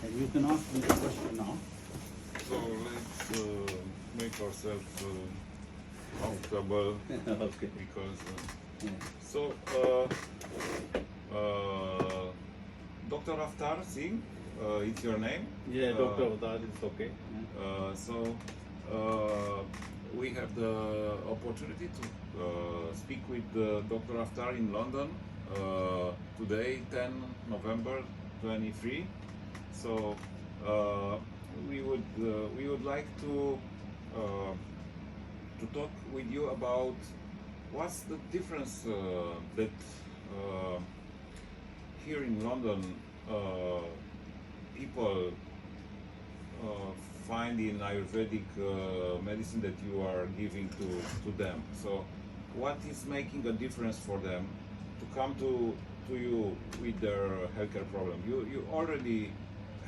You can ask me the question now. So let's make ourselves comfortable Okay. because Yeah. so Dr. Avtar Singh, it's your name. Yeah, Dr. Avtar is okay. Yeah. So we have the opportunity to speak with Dr. Avtar in London today, 10 November 23. So we would like to talk with you about what's the difference that here in London people find in Ayurvedic medicine that you are giving to them. So what is making a difference for them to come to you with their healthcare problem? You already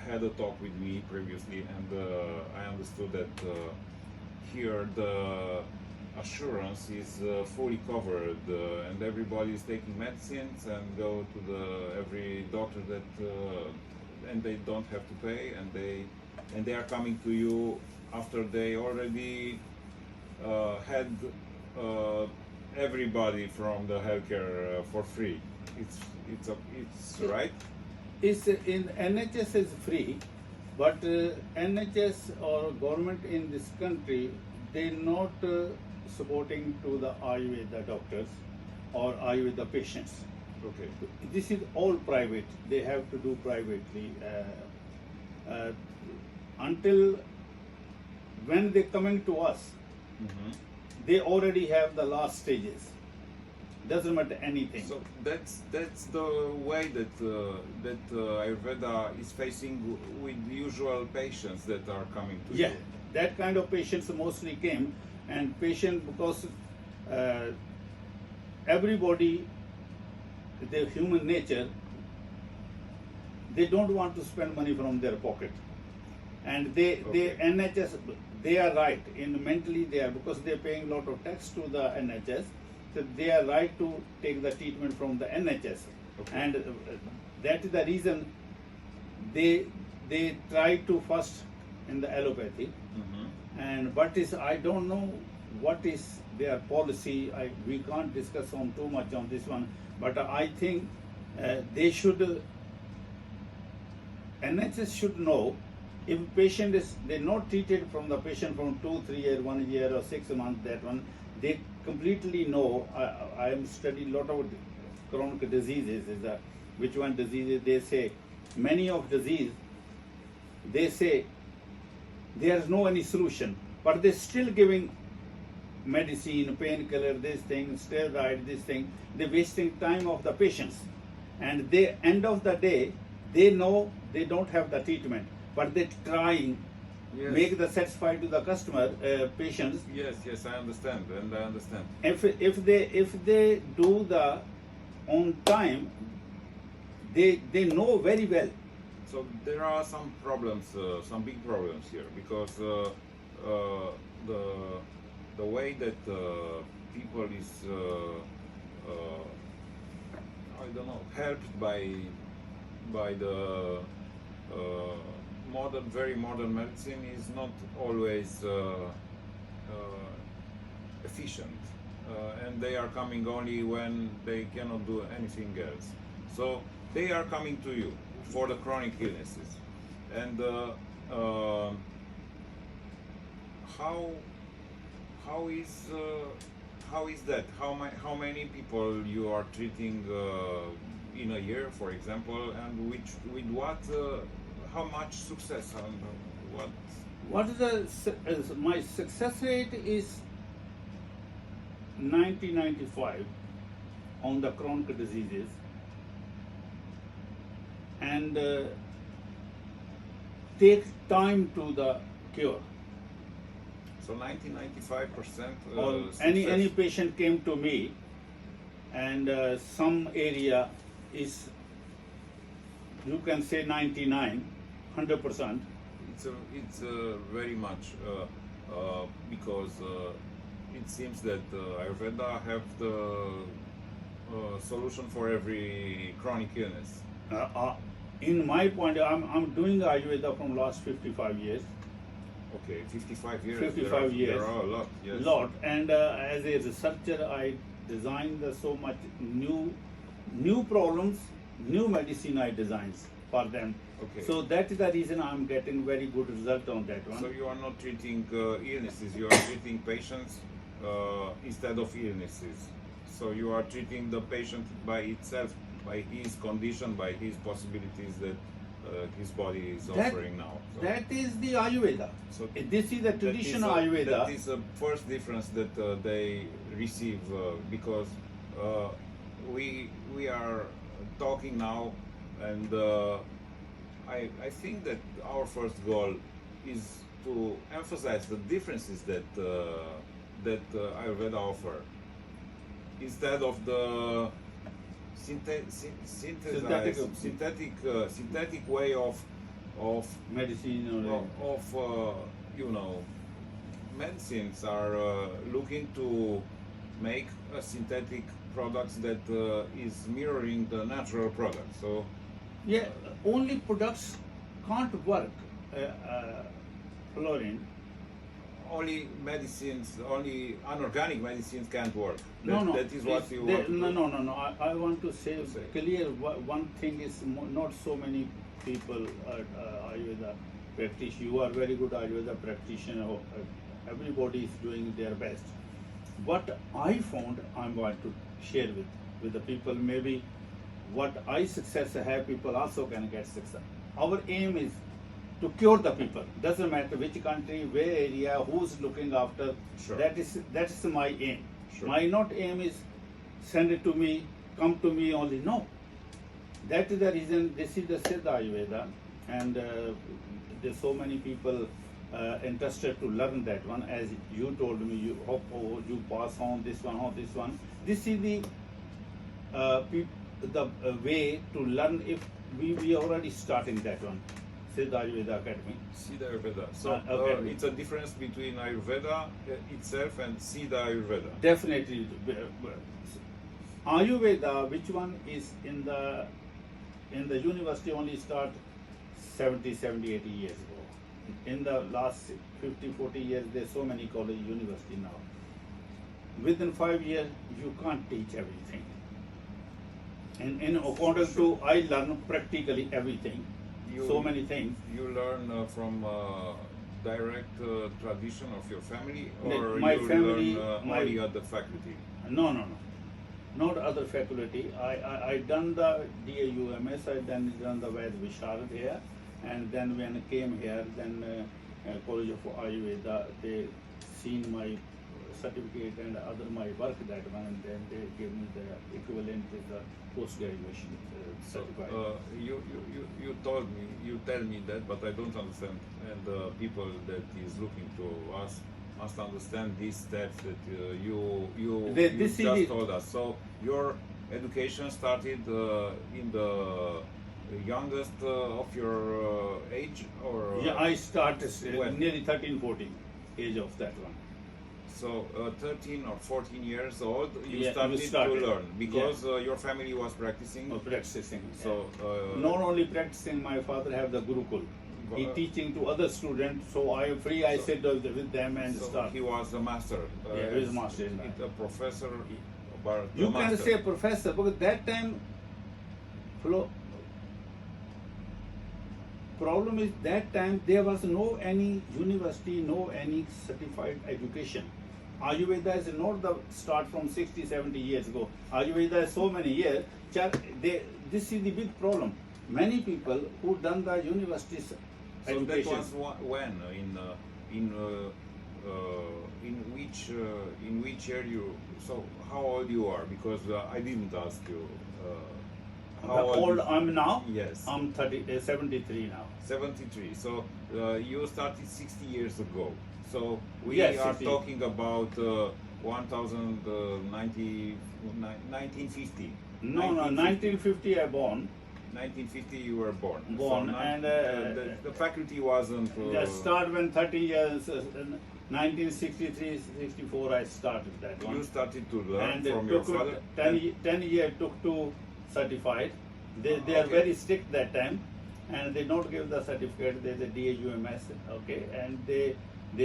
had a talk with me previously, and I understood that here the assurance is fully covered, and everybody is taking medicines and go to every doctor that and they don't have to pay, and they are coming to you after they already had everybody from the healthcare for free. It's right. It's in NHS is free, but NHS or government in this country, they not supporting to the Ayurveda doctors or Ayurveda patients. Okay. This is all private. They have to do privately. Until when they coming to us, they already have the last stages. Doesn't matter anything. So that's the way that Ayurveda is facing with usual patients that are coming to Yeah, you. that kind of patients mostly came, and patient because everybody, their human nature, they don't want to spend money from their pocket, and they NHS, they are right in mentally they are, because they are paying a lot of tax to the NHS, so they are right to take the treatment from the NHS, and that is the reason they try to first in the allopathy, and but is I don't know what is their policy. We can't discuss on too much on this one, but I think they should NHS should know if patient is they're not treated from the patient from 2-3 years, 1 year or 6 months, that one they completely know. I am studying a lot of chronic diseases. Is that which one diseases they say many of disease they say there is no any solution, but they're still giving medicine, painkiller, this thing, steroid, this thing. They're wasting time of the patients, and they end of the day they know they don't have the treatment, but they're trying make the satisfied to the customer patients. Yes, I understand, and I understand. If they do the on time, they know very well. So there are some problems, some big problems here, because the way that people is I don't know, helped by the very modern medicine is not always efficient, and they are coming only when they cannot do anything else. So they are coming to you for the chronic illnesses, and how is that? How many people you are treating in a year, for example, and with what? How much success and what? What is my success rate is 90-95 on the chronic diseases, and take time to the cure. So 90-95%. Or any patient came to me, and some area is, you can say 99-100%. It's very much because it seems that Ayurveda have the solution for every chronic illness. In my point, I'm doing Ayurveda from last 55 years. Okay, 55 years. 55 years. There are a lot. Yes. Lot, and as a researcher, I designed so much new problems, new medicine I designed for them. Okay. So that is the reason I'm getting very good result on that one. So you are not treating illnesses, you are treating patients instead of illnesses. So you are treating the patient by itself, by his condition, by his possibilities that his body is offering now. So That is the Ayurveda. So This is the traditional Ayurveda. That is the first difference that they receive because we are talking now, and I think that our first goal is to emphasize the differences that Ayurveda offer instead of the synthetic way of Medicine medicines are looking to make a synthetic products that is mirroring the natural product. So yeah, only products can't work, Florin. only medicines, only unorganic medicines can't work. No, That is what please, you there- want to no. I want to say clear. One thing is not so many people are Ayurveda practice. You are very good Ayurveda practitioner. Everybody is doing their best. What I found, I'm going to share with the people. Maybe what I success have, people also can get success. Our aim is to cure the people. Doesn't matter which country, where area, who's looking after. Sure. That's my aim. Sure. My not aim is send it to me, come to me only. No. That is the reason. This is the Siddha Ayurveda, and there's so many people interested to learn that one. As you told me, you hope you pass on this one. This is the way to learn. If we already starting that one, Siddha Ayurveda Academy. Siddha Ayurveda. So okay. it's a difference between Ayurveda itself and Siddha Ayurveda. Definitely. Ayurveda, which one is in the university only start 70, 80 years ago. In the last 50, 40 years, there's so many college university now. Within 5 years, you can't teach everything. And in accordance to, I learn practically everything. So many things. You learn from direct tradition of your family, or My you family, learn only at the faculty? No. Not other faculty. I done the DAUMS, I done the Ved Visharad here, and then when I came here, then College of Ayurveda, they seen my certificate and other my work that one, and then they gave me the equivalent with the post-graduation certificate. You tell me that, but I don't understand. And people that is looking to us must understand these steps that you just told us. So your education started in the youngest of your age, or Yeah, I started when? nearly 13, 14 age of that one. So 13 or 14 years old, you Yeah, started you started. to learn because your family was practicing. Practicing. So Not only practicing, my father have the Gurukul. He teaching to other students, so I free. I sit with them and so start. he was a master. Yeah, he was a master in that. It's a professor, but You a can master. say professor because that time, problem is that time there was no any university, no any certified education. Ayurveda is not the start from 60, 70 years ago. Ayurveda is so many years. This is the big problem. Many people who done the universities So education. that was when in which year you? So how old you are? Because I didn't ask you. How old I'm now? Yes. I'm 73 now. 73. So you started 60 years ago. So we Yes, are 60. talking about 1950. No, 1950 I born. 1950 you were born. Born, so and the faculty wasn't. Just start when 30 years, 1963, 64 I started that one. You started to learn And from it your took father. 10 years took to certified. They are Okay. very strict that time. and they don't give the certificate. There's a DAUMS, okay, and they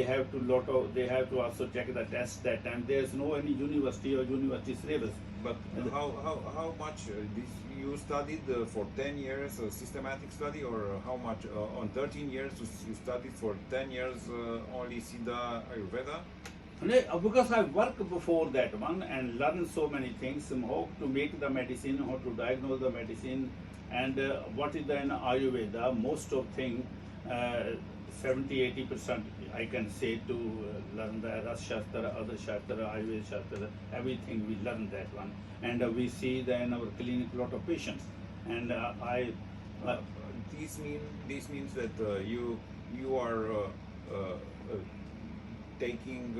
have to they have to also check the test that time. There's no any university or university syllabus. But how much this you studied for 10 years systematic study, or how much on 13 years you studied for 10 years only Siddha Ayurveda? Because I worked before that one and learned so many things, how to make the medicine, how to diagnose the medicine, and what is the Ayurveda. Most of thing, 70-80% I can say to learn the Ras Shastra, other Shastra, Ayurveda Shastra, everything we learn that one. And we see that in our clinic lot of patients. And This means that you are taking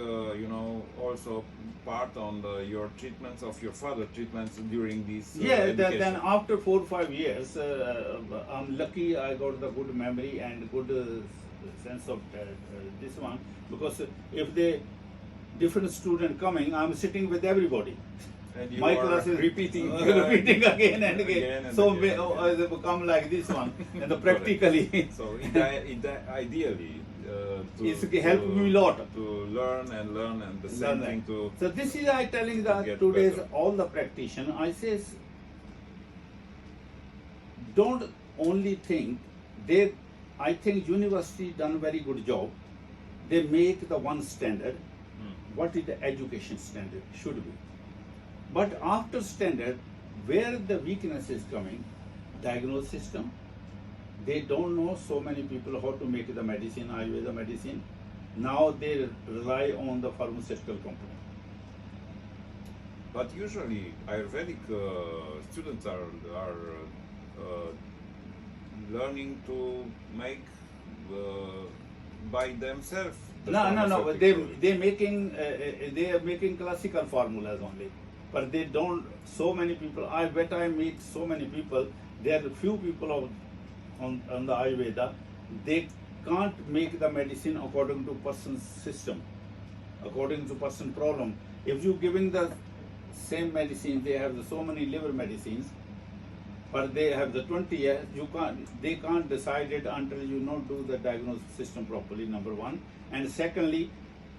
also part on your treatments of your father treatments during this then after 4 or 5 years, I'm lucky I got the good memory and good sense of this one, because if the different student coming, I'm sitting with everybody. and you My are class is repeating repeating again and again. Again and So again. they become like this one, and practically. So ideally, It's helped me a lot. to learn and the same Learn thing that. to. So this is I telling to that get today's better. all the practitioner. I says, don't only think they. I think university done very good job. They make the one standard. What is the education standard should be. But after standard, where the weakness is coming, diagnosis system. They don't know so many people how to make the medicine, Ayurveda medicine. Now they rely on the pharmaceutical company. But usually Ayurvedic students are learning to make by themselves. the No. pharmaceutical. They are making classical formulas only, but they don't. So many people. I bet I meet so many people. There are few people on the Ayurveda. They can't make the medicine according to person's system, according to person problem. If you giving the same medicine, they have so many liver medicines, but they have the 20 years. They can't decide it until you not do the diagnosis system properly. Number one, and secondly,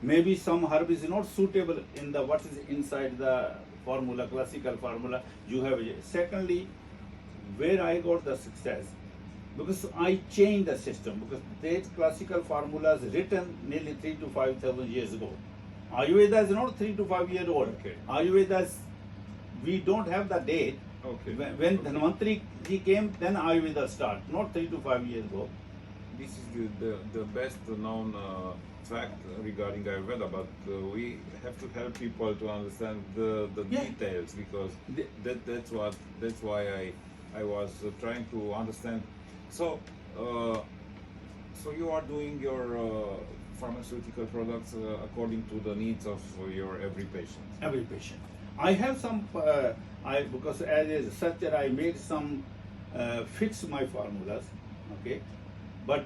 maybe some herb is not suitable in the what is inside the formula, classical formula. You have it. Secondly, where I got the success, because I changed the system, because that classical formulas written nearly 3,000 to 5,000 years ago. Ayurveda is not 3 to 5 years old. Okay. Ayurveda is, we don't have the date. Okay. When Dhanvantri ji came, then Ayurveda start, not 3 to 5 years ago. This is the best known fact regarding Ayurveda, but we have to help people to understand the Yeah. details, because that's why I was trying to understand. So so you are doing your pharmaceutical products according to the needs of your every patient. Every patient. I have some, because as a researcher, I made some fix my formulas, okay, but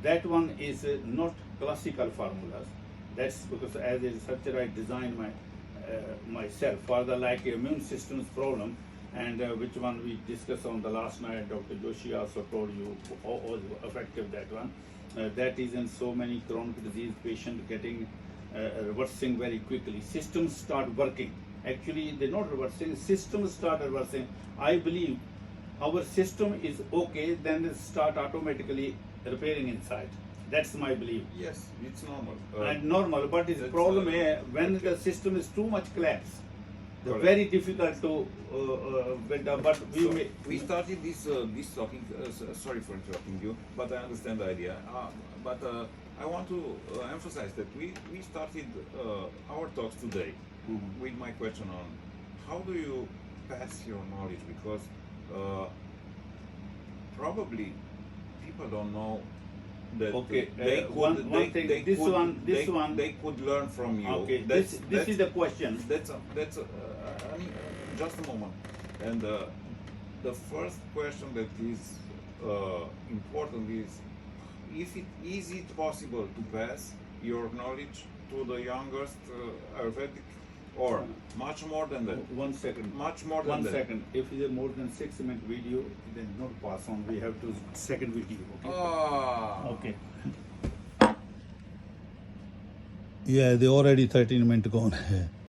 that one is not classical formulas. That's because as a researcher, I designed myself for the like immune system's problem, and which one we discussed on the last night. Dr. Joshi also told you how was effective that one. That is in so many chronic disease patient getting reversing very quickly. Systems start working. Actually, they're not reversing. Systems start reversing. I believe our system is okay, then it start automatically repairing inside. That's my belief. Yes, it's normal. And normal, but the that's, problem is when okay. the system is too much collapse. Correct. Very difficult to build up. But We started this talking. Sorry for interrupting you, but I understand the idea. But I want to emphasize that we started our talks today with my question on how do you pass your knowledge, because probably people don't know that Okay, they one thing, they could learn from you. Okay, this is the question. That's I mean, just a moment. And the first question that is important is, is it possible to pass your knowledge to the youngest Ayurvedic or much more than that? 1 second. Much more than 1 that. second. If it is more than 6-minute video, then not pass on. We have to second video. Okay. Ah. Okay. Yeah, they already 13 minutes gone.